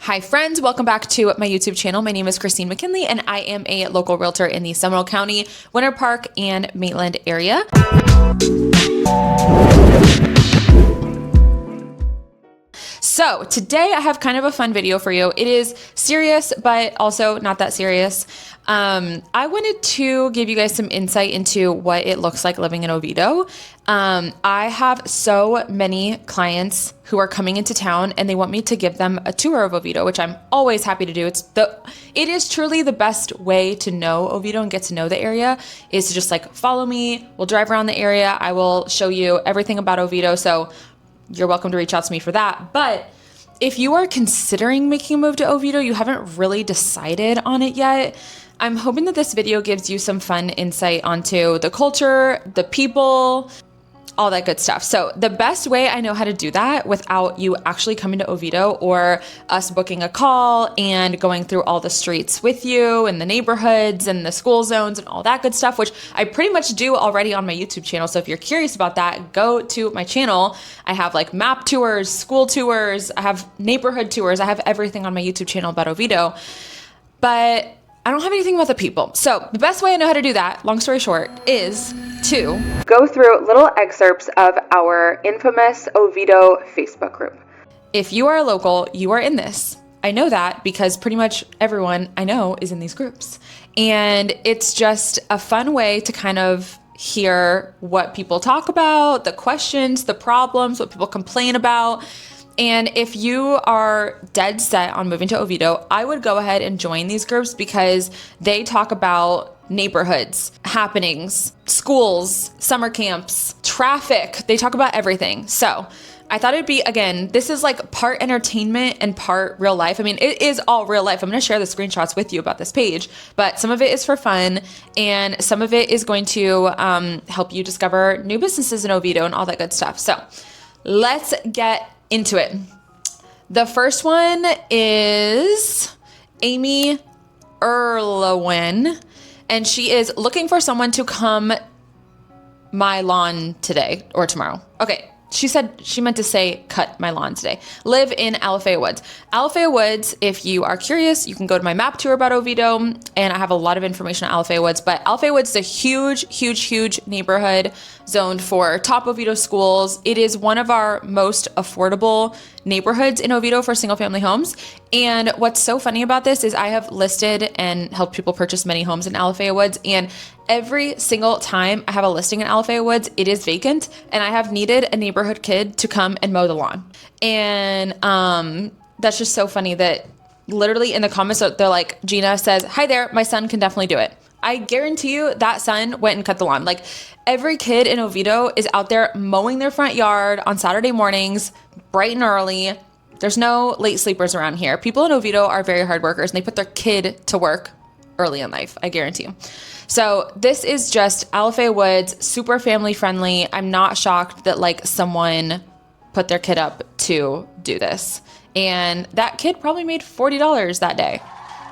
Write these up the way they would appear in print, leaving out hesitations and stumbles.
Hi friends, welcome back to my YouTube channel. My name is Christine McKinley and I am a local realtor in the Seminole County, Winter Park, and Maitland area. So today I have kind of a fun video for you. It is serious, but also not that serious. I wanted to give you guys some insight into what it looks like living in Oviedo. I have so many clients who are coming into town and they want me to give them a tour of Oviedo, which I'm always happy to do. It is truly the best way to know Oviedo and get to know the area is to just like follow me. We'll drive around the area. I will show you everything about Oviedo. So you're welcome to reach out to me for that. But if you are considering making a move to Oviedo, you haven't really decided on it yet, I'm hoping that this video gives you some fun insight onto the culture, the people, all that good stuff. So the best way I know how to do that without you actually coming to Oviedo or us booking a call and going through all the streets with you and the neighborhoods and the school zones and all that good stuff, which I pretty much do already on my YouTube channel. So if you're curious about that, go to my channel. I have like map tours, school tours, I have neighborhood tours. I have everything on my YouTube channel about Oviedo, but I don't have anything about the people. So the best way I know how to do that, long story short, is to go through little excerpts of our infamous Oviedo Facebook group. If you are a local, you are in this. I know that because pretty much everyone I know is in these groups. And it's just a fun way to kind of hear what people talk about, the questions, the problems, what people complain about. And if you are dead set on moving to Oviedo, I would go ahead and join these groups because they talk about neighborhoods, happenings, schools, summer camps, traffic. They talk about everything. So I thought it'd be, again, this is like part entertainment and part real life. I mean, it is all real life. I'm going to share the screenshots with you about this page, but some of it is for fun and some of it is going to help you discover new businesses in Oviedo and all that good stuff. So let's get into it. The first one is Amy Erlewin, and she is looking for someone to come my lawn today or tomorrow. Okay. She said she meant to say cut my lawn today. Live in Alafaya Woods. Alafaya Woods, if you are curious, you can go to my map tour about Oviedo, and I have a lot of information on Alafaya Woods, but Alafaya Woods is a huge neighborhood zoned for top Oviedo schools. It is one of our most affordable neighborhoods in Oviedo for single family homes. And what's so funny about this is I have listed and helped people purchase many homes in Alafaya Woods, and every single time I have a listing in Alafaya Woods, it is vacant, and I have needed a neighborhood kid to come and mow the lawn. And that's just so funny that literally in the comments, they're like, Gina says, hi there, my son can definitely do it. I guarantee you that son went and cut the lawn. Like every kid in Oviedo is out there mowing their front yard on Saturday mornings, bright and early. There's no late sleepers around here. People in Oviedo are very hard workers and they put their kid to work early in life, I guarantee you. So this is just Alafaya Woods, super family friendly. I'm not shocked that like someone put their kid up to do this. And that kid probably made $40 that day.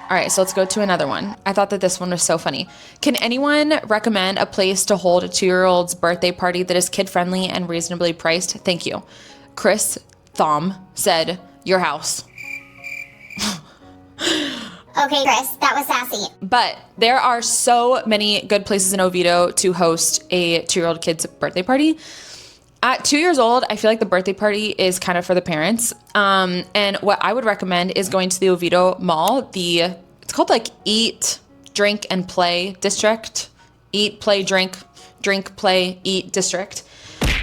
All right, so let's go to another one. I thought that this one was so funny. Can anyone recommend a place to hold a 2-year-old's birthday party that is kid-friendly and reasonably priced? Thank you. Chris Thom said, your house. Okay, Chris, that was sassy. But there are so many good places in Oviedo to host a 2-year-old kid's birthday party. At 2 years old, I feel like the birthday party is kind of for the parents. And what I would recommend is going to the Oviedo Mall. It's called like Eat, Drink, and Play District. Eat, Play, Drink, Play, Eat District.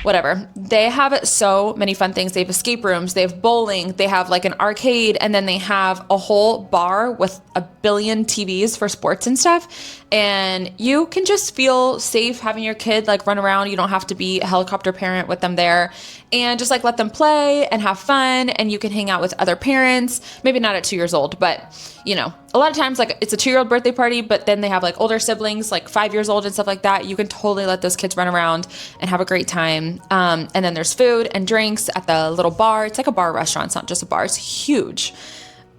Whatever. They have so many fun things. They have escape rooms, they have bowling, they have like an arcade, and then they have a whole bar with a billion TVs for sports and stuff. And you can just feel safe having your kid like run around. You don't have to be a helicopter parent with them there, and just like let them play and have fun. And you can hang out with other parents, maybe not at 2 years old, but you know, a lot of times like it's a 2-year-old birthday party, but then they have like older siblings, like 5 years old and stuff like that. You can totally let those kids run around and have a great time. And then there's food and drinks at the little bar. It's like a bar restaurant. It's not just a bar. It's huge.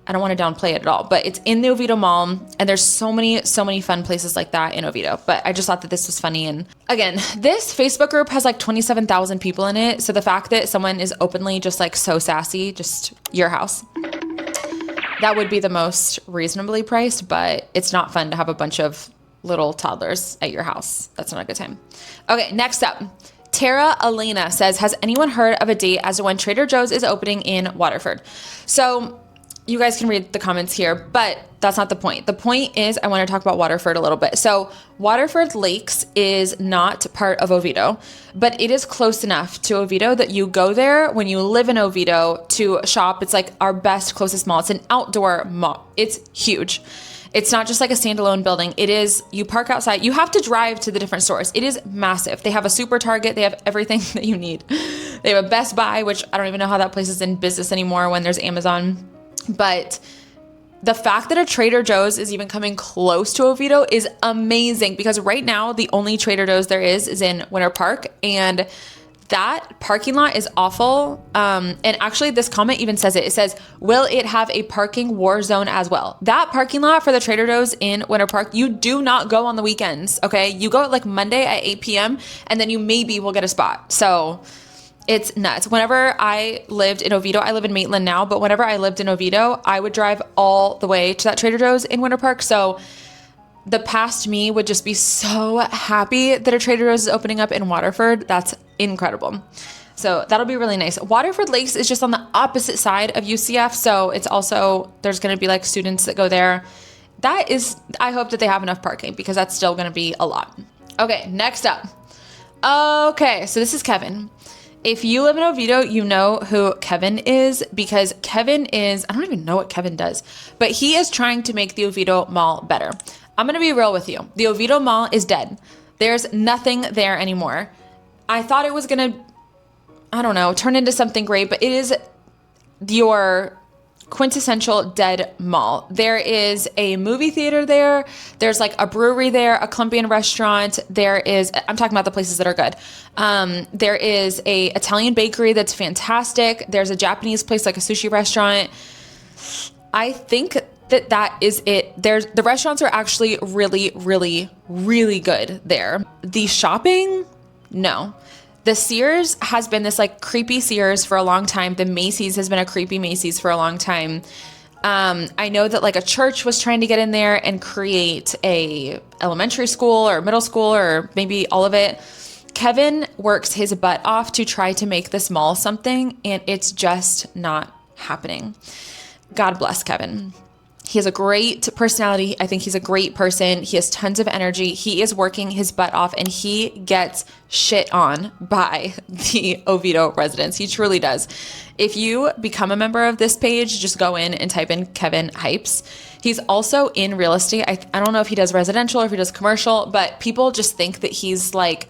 I don't want to downplay it at all, but it's in the Oviedo Mall, and there's so many fun places like that in Oviedo. But I just thought that this was funny. And again, this Facebook group has like 27,000 people in it. So the fact that someone is openly just like so sassy, just your house. That would be the most reasonably priced, but it's not fun to have a bunch of little toddlers at your house. That's not a good time. Okay, next up. Tara Elena says, has anyone heard of a date as to when Trader Joe's is opening in Waterford? So you guys can read the comments here, but that's not the point. The point is I want to talk about Waterford a little bit. So Waterford Lakes is not part of Oviedo, but it is close enough to Oviedo that you go there when you live in Oviedo to shop. It's like our best, closest mall. It's an outdoor mall. It's huge. It's not just like a standalone building. It is, you park outside. You have to drive to the different stores. It is massive. They have a super Target. They have everything that you need. They have a Best Buy, which I don't even know how that place is in business anymore when there's Amazon. But the fact that a Trader Joe's is even coming close to Oviedo is amazing, because right now the only Trader Joe's there is in Winter Park, and that parking lot is awful. And actually this comment even says it. It says, will it have a parking war zone as well? That parking lot for the Trader Joe's in Winter Park, you do not go on the weekends, okay? You go like Monday at 8 p.m. and then you maybe will get a spot. So it's nuts. Whenever I lived in Oviedo, I live in Maitland now, but whenever I lived in Oviedo, I would drive all the way to that Trader Joe's in Winter Park. So the past me would just be so happy that a Trader Joe's is opening up in Waterford. That's incredible. So that'll be really nice. Waterford Lakes is just on the opposite side of UCF. So it's also, there's going to be like students that go there. That is, I hope that they have enough parking, because that's still going to be a lot. Okay, next up. Okay, so this is Kevin. If you live in Oviedo, you know who Kevin is, because Kevin is, I don't even know what Kevin does, but he is trying to make the Oviedo Mall better. I'm going to be real with you. The Oviedo Mall is dead. There's nothing there anymore. I thought it was going to, I don't know, turn into something great, but it is your quintessential dead mall. There is a movie theater there. There's like a brewery there, a Colombian restaurant. There is, I'm talking about the places that are good. There is a Italian bakery that's fantastic. There's a Japanese place, like a sushi restaurant. I think that is it. The restaurants are actually really, really, really good there. The shopping, no. The Sears has been this like creepy Sears for a long time. The Macy's has been a creepy Macy's for a long time. I know that like a church was trying to get in there and create a elementary school or middle school, or maybe all of it. Kevin works his butt off to try to make this mall something, and it's just not happening. God bless Kevin. He has a great personality. I think he's a great person. He has tons of energy. He is working his butt off, and he gets shit on by the Oviedo residents. He truly does. If you become a member of this page, just go in and type in Kevin Hypes. He's also in real estate. I don't know if he does residential or if he does commercial, but people just think that he's like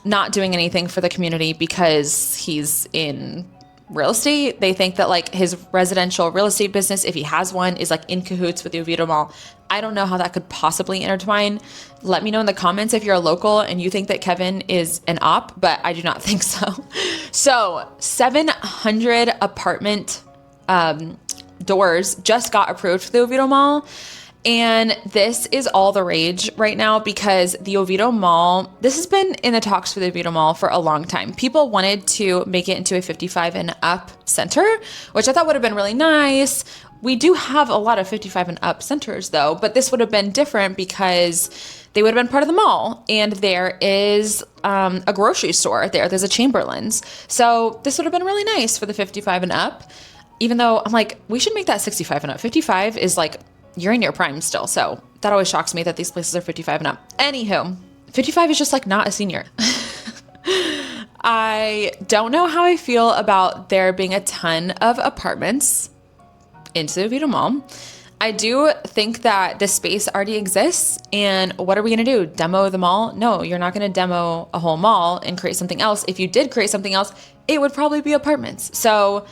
not doing anything for the community because he's in real estate. They think that like his residential real estate business, if he has one, is like in cahoots with the Oviedo Mall. I don't know how that could possibly intertwine. Let me know in the comments if you're a local and you think that Kevin is an op, but I do not think so. So 700 apartment doors just got approved for the Oviedo Mall. And this is all the rage right now because the Oviedo Mall, this has been in the talks for the Oviedo Mall for a long time. People wanted to make it into a 55 and up center, which I thought would have been really nice. We do have a lot of 55 and up centers though, but this would have been different because they would have been part of the mall. And there is a grocery store there. There's a Chamberlain's. So this would have been really nice for the 55 and up, even though I'm like, we should make that 65 and up. 55 is like, you're in your prime still. So that always shocks me that these places are 55 and up. Anywho, 55 is just like not a senior. I don't know how I feel about there being a ton of apartments into the Oviedo Mall. I do think that the space already exists. And what are we going to do? Demo the mall? No, you're not going to demo a whole mall and create something else. If you did create something else, it would probably be apartments. So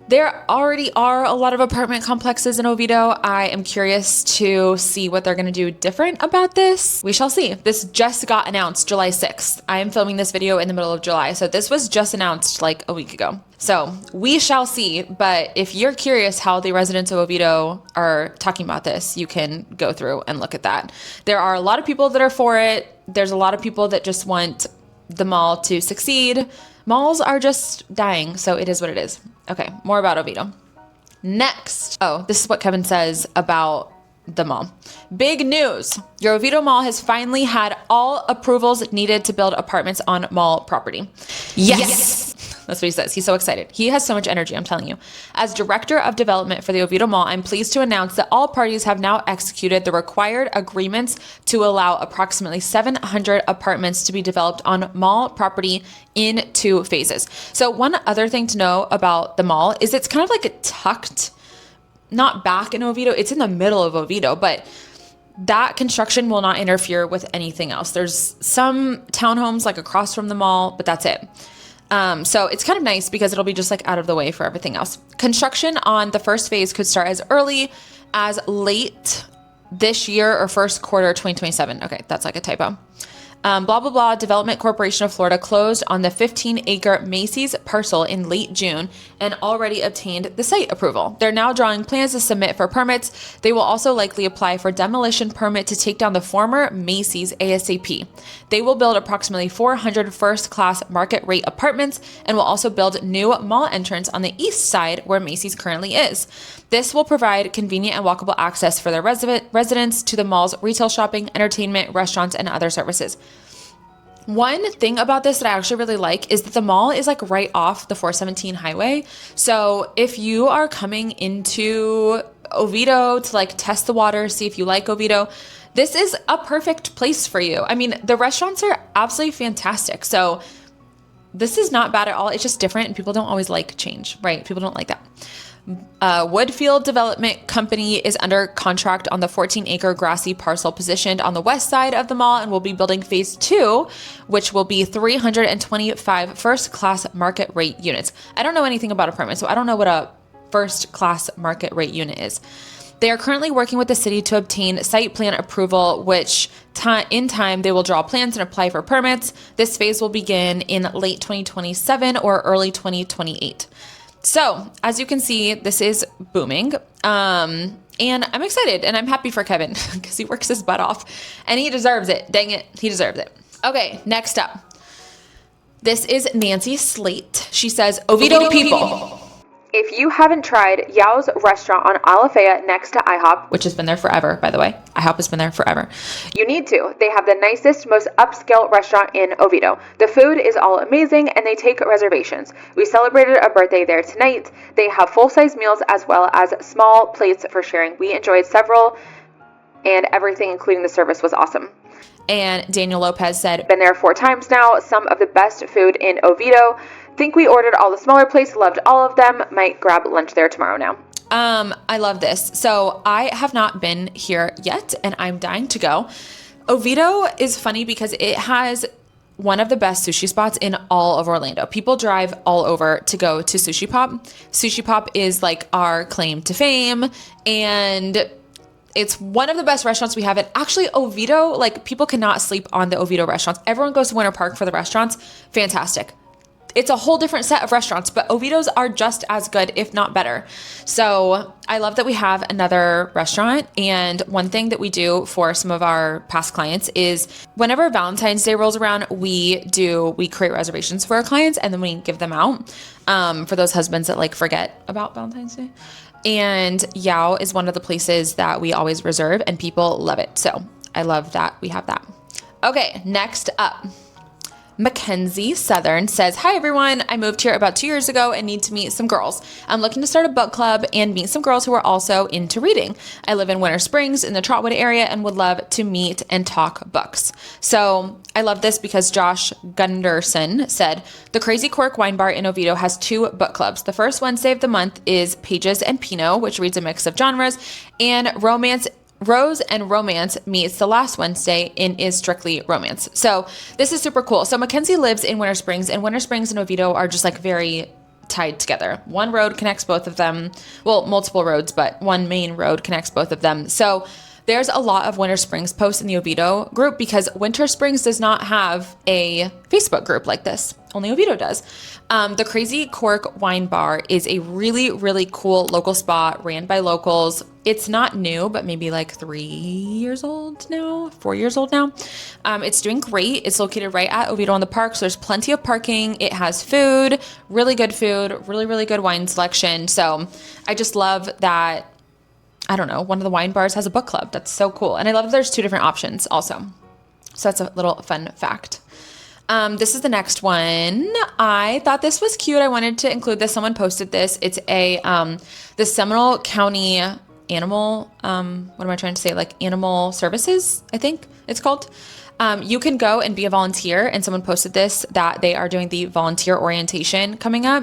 there already are a lot of apartment complexes in Oviedo. I am curious to see what they're going to do different about this. We shall see. This just got announced July 6th. I am filming this video in the middle of July, so this was just announced like a week ago. So we shall see, but if you're curious how the residents of Oviedo are talking about this, you can go through and look at that. There are a lot of people that are for it. There's a lot of people that just want the mall to succeed. Malls are just dying, so it is what it is. Okay, more about Oviedo. Next. Oh, this is what Kevin says about the mall. Big news. Your Oviedo Mall has finally had all approvals needed to build apartments on mall property. Yes. That's what he says. He's so excited. He has so much energy, I'm telling you. As Director of Development for the Oviedo Mall, I'm pleased to announce that all parties have now executed the required agreements to allow approximately 700 apartments to be developed on mall property in 2 phases. So one other thing to know about the mall is it's kind of like a tucked, not back in Oviedo, it's in the middle of Oviedo, but that construction will not interfere with anything else. There's some townhomes like across from the mall, but that's it. So it's kind of nice because it'll be just like out of the way for everything else. Construction on the first phase could start as early as late this year or first quarter 2027. Okay, that's like a typo. Blah, blah, blah. Development Corporation of Florida closed on the 15-acre Macy's parcel in late June and already obtained the site approval. They're now drawing plans to submit for permits. They will also likely apply for demolition permit to take down the former Macy's ASAP. They will build approximately 400 first-class market rate apartments and will also build new mall entrance on the east side where Macy's currently is. This will provide convenient and walkable access for their residents to the mall's retail shopping, entertainment, restaurants, and other services. One thing about this that I actually really like is that the mall is like right off the 417 highway. So if you are coming into Oviedo to like test the water, see if you like Oviedo, this is a perfect place for you. I mean, the restaurants are absolutely fantastic. So this is not bad at all. It's just different and people don't always like change, right? People don't like that. Woodfield Development Company is under contract on the 14-acre grassy parcel positioned on the west side of the mall and will be building phase 2, which will be 325 first-class market rate units. I don't know anything about apartments, so I don't know what a first-class market rate unit is. They are currently working with the city to obtain site plan approval, which in time they will draw plans and apply for permits. This phase will begin in late 2027 or early 2028. So, as you can see, this is booming, and I'm excited, and I'm happy for Kevin, because he works his butt off, and he deserves it. Dang it, he deserves it. Okay, next up. This is Nancy Slate. She says, Oviedo people. If you haven't tried Yao's restaurant on Alafaya next to IHOP, which has been there forever, by the way, IHOP has been there forever, you need to. They have the nicest, most upscale restaurant in Oviedo. The food is all amazing and they take reservations. We celebrated a birthday there tonight. They have full-size meals as well as small plates for sharing. We enjoyed several and everything, including the service, was awesome. And Daniel Lopez said, been there 4 times now, some of the best food in Oviedo. Think we ordered all the smaller plates, loved all of them. Might grab lunch there tomorrow now. I love this. So I have not been here yet and I'm dying to go. Oviedo is funny because it has one of the best sushi spots in all of Orlando. People drive all over to go to Sushi Pop. Sushi Pop is like our claim to fame, and it's one of the best restaurants we have. And actually Oviedo, like people cannot sleep on the Oviedo restaurants. Everyone goes to Winter Park for the restaurants. Fantastic. It's a whole different set of restaurants, but Oviedo's are just as good, if not better. So I love that we have another restaurant. And one thing that we do for some of our past clients is whenever Valentine's Day rolls around, we create reservations for our clients and then we give them out for those husbands that like forget about Valentine's Day. And Yao is one of the places that we always reserve and people love it. So I love that we have that. Okay, next up. Mackenzie Southern says, hi everyone, I moved here about 2 years ago and need to meet some girls. I'm looking to start a book club and meet some girls who are also into reading. I live in Winter Springs in the Trotwood area and would love to meet and talk books. So I love this because Josh Gunderson said, the Crazy Cork Wine Bar in Oviedo has 2 book clubs. The first Wednesday of the month is Pages and Pinot, which reads a mix of genres, and Rose and Romance meets the last Wednesday and is strictly romance. So this is super cool. So Mackenzie lives in Winter Springs, and Winter Springs and Oviedo are just like very tied together. One road connects both of them. Well, multiple roads, but one main road connects both of them. So there's a lot of Winter Springs posts in the Oviedo group because Winter Springs does not have a Facebook group like this. Only Oviedo does. The Crazy Cork Wine Bar is a really, really cool local spot ran by locals. It's not new, but maybe like 3 years old now, 4 years old now. It's doing great. It's located right at Oviedo on the park, so there's plenty of parking. It has food, really good food, really, really good wine selection. So I just love that, I don't know, one of the wine bars has a book club. That's so cool. And I love that there's 2 different options also. So that's a little fun fact. This is the next one. I thought this was cute. I wanted to include this. Someone posted this. It's the Seminole County Animal, what am I trying to say? Like Animal Services, I think it's called. You can go and be a volunteer, and someone posted this, that they are doing the volunteer orientation coming up.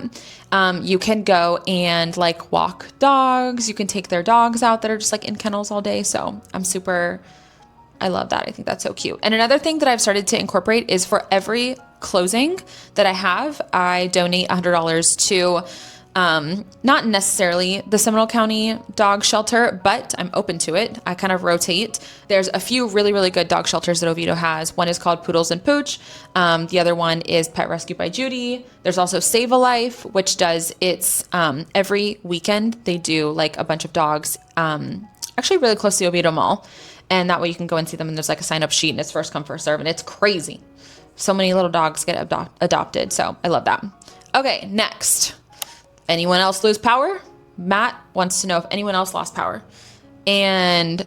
You can go and like walk dogs. You can take their dogs out that are just like in kennels all day. So I love that. I think that's so cute. And another thing that I've started to incorporate is for every closing that I have, I donate $100 to, not necessarily the Seminole County dog shelter, but I'm open to it. I kind of rotate. There's a few really, really good dog shelters that Oviedo has. One is called Poodles and Pooch. The other one is Pet Rescue by Judy. There's also Save a Life, which does its, every weekend they do like a bunch of dogs, actually really close to the Oviedo Mall. And that way you can go and see them, and there's like a sign up sheet, and it's first come, first serve, and it's crazy. So many little dogs get adopted. So I love that. Okay, next. Anyone else lose power? Matt wants to know if anyone else lost power. And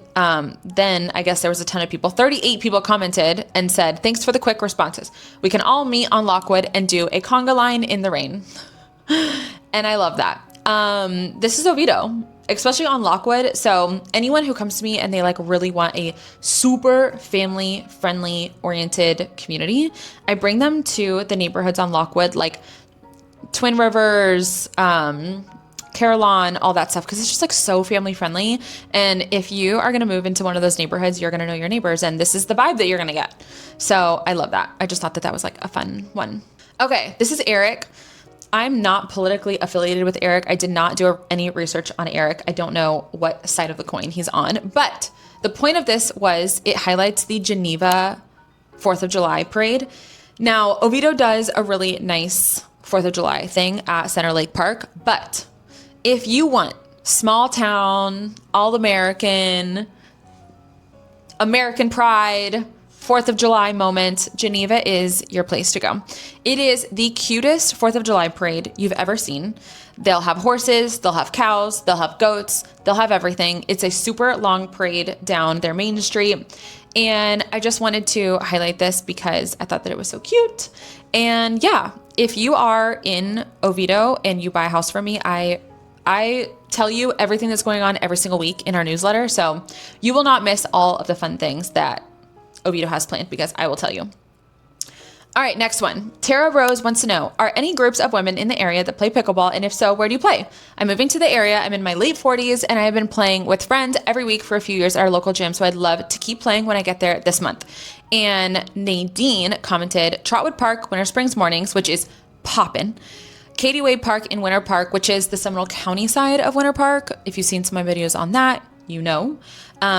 then I guess there was a ton of people. 38 people commented and said, thanks for the quick responses. We can all meet on Lockwood and do a conga line in the rain. And I love that. This is Oviedo, especially on Lockwood. So anyone who comes to me and they like really want a super family friendly oriented community, I bring them to the neighborhoods on Lockwood, like Twin Rivers, Carillon, all that stuff, because it's just like so family friendly. And if you are going to move into one of those neighborhoods, you're going to know your neighbors, and this is the vibe that you're going to get. So I love that. I just thought that that was like a fun one. Okay, this is Eric. I'm not politically affiliated with Eric. I did not do any research on Eric. I don't know what side of the coin he's on, but the point of this was it highlights the Geneva 4th of July parade. Now, Oviedo does a really nice 4th of July thing at Center Lake Park, but if you want small town, all American, American pride, 4th of July moment, Geneva is your place to go. It is the cutest 4th of July parade you've ever seen. They'll have horses, they'll have cows, they'll have goats, they'll have everything. It's a super long parade down their main street. And I just wanted to highlight this because I thought that it was so cute. And yeah, if you are in Oviedo and you buy a house from me, I tell you everything that's going on every single week in our newsletter. So you will not miss all of the fun things that Oviedo has planned because I will tell you. All right, next one. Tara Rose wants to know, are any groups of women in the area that play pickleball? And if so, where do you play? I'm moving to the area. I'm in my late 40s and I have been playing with friends every week for a few years at our local gym. So I'd love to keep playing when I get there this month. And Nadine commented, Trotwood Park, Winter Springs mornings, which is poppin'. Katie Wade Park in Winter Park, which is the Seminole County side of Winter Park. If you've seen some of my videos on that, you know.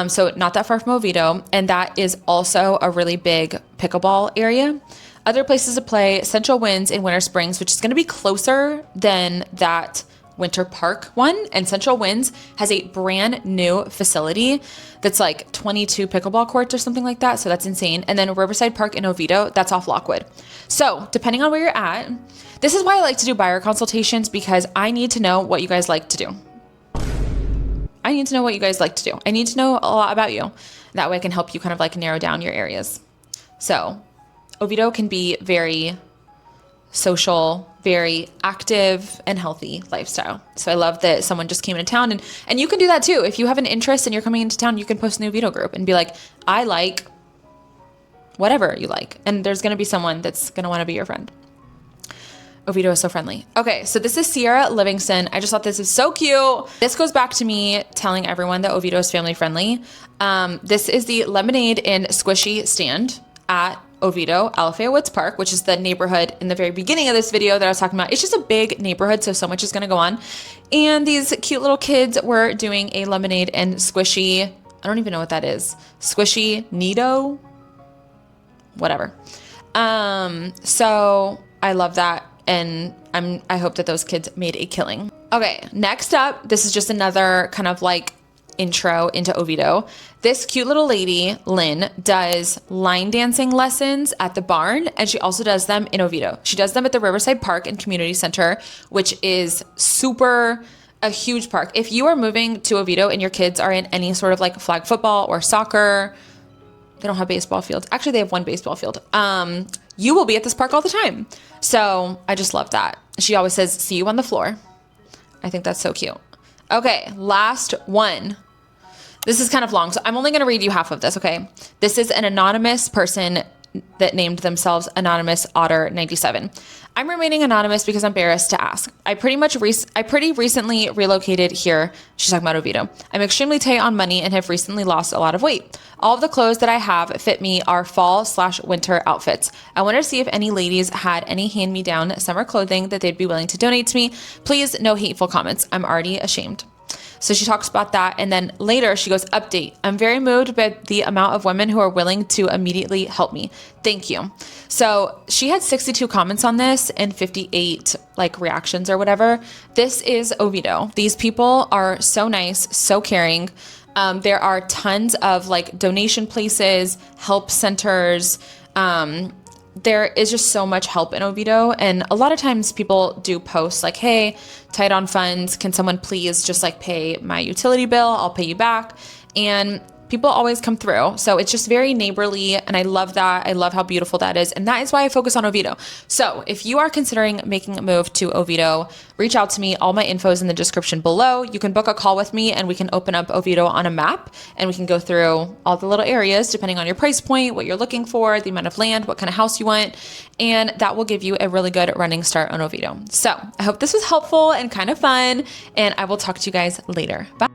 So not that far from Oviedo. And that is also a really big pickleball area. Other places to play, Central Winds in Winter Springs, which is going to be closer than that Winter Park one. And Central Winds has a brand new facility that's like 22 pickleball courts or something like that. So that's insane. And then Riverside Park in Oviedo, that's off Lockwood. So depending on where you're at, this is why I like to do buyer consultations, because I need to know what you guys like to do. I need to know what you guys like to do. I need to know a lot about you. That way I can help you kind of like narrow down your areas. So Oviedo can be very social, very active and healthy lifestyle. So I love that someone just came into town, and you can do that too. If you have an interest and you're coming into town, you can post in the Oviedo group and be like, I like whatever you like. And there's going to be someone that's going to want to be your friend. Oviedo is so friendly. Okay, so this is Sierra Livingston. I just thought this is so cute. This goes back to me telling everyone that Oviedo is family friendly. This is the lemonade and squishy stand at Oviedo, Alafaya Woods Park, which is the neighborhood in the very beginning of this video that I was talking about. It's just a big neighborhood, so much is going to go on. And these cute little kids were doing a lemonade and squishy I don't even know what that is. Squishy Nido, whatever. So I love that. And I hope that those kids made a killing. Okay, next up, this is just another kind of like intro into Oviedo. This cute little lady, Lynn, does line dancing lessons at the barn, and she also does them in Oviedo. She does them at the Riverside Park and Community Center, which is a huge park. If you are moving to Oviedo and your kids are in any sort of like flag football or soccer, they don't have baseball fields. Actually, they have one baseball field. You will be at this park all the time. So I just love that. She always says, see you on the floor. I think that's so cute. Okay, last one. This is kind of long, so I'm only going to read you half of this, okay? This is an anonymous person that named themselves Anonymous Otter 97. I'm remaining anonymous because I'm embarrassed to ask. I pretty recently relocated here. She's talking about Oviedo. I'm extremely tight on money and have recently lost a lot of weight. All of the clothes that I have fit me are fall/winter outfits. I wanted to see if any ladies had any hand-me-down summer clothing that they'd be willing to donate to me. Please, no hateful comments. I'm already ashamed. So she talks about that. And then later she goes, update. I'm very moved by the amount of women who are willing to immediately help me. Thank you. So she had 62 comments on this and 58 like reactions or whatever. This is Oviedo. These people are so nice, so caring. There are tons of like donation places, help centers. There is just so much help in Oviedo. And a lot of times people do post like, hey, tight on funds. Can someone please just like pay my utility bill? I'll pay you back. And people always come through. So it's just very neighborly. And I love that. I love how beautiful that is. And that is why I focus on Oviedo. So if you are considering making a move to Oviedo, reach out to me. All my info is in the description below. You can book a call with me and we can open up Oviedo on a map and we can go through all the little areas depending on your price point, what you're looking for, the amount of land, what kind of house you want. And that will give you a really good running start on Oviedo. So I hope this was helpful and kind of fun. And I will talk to you guys later. Bye.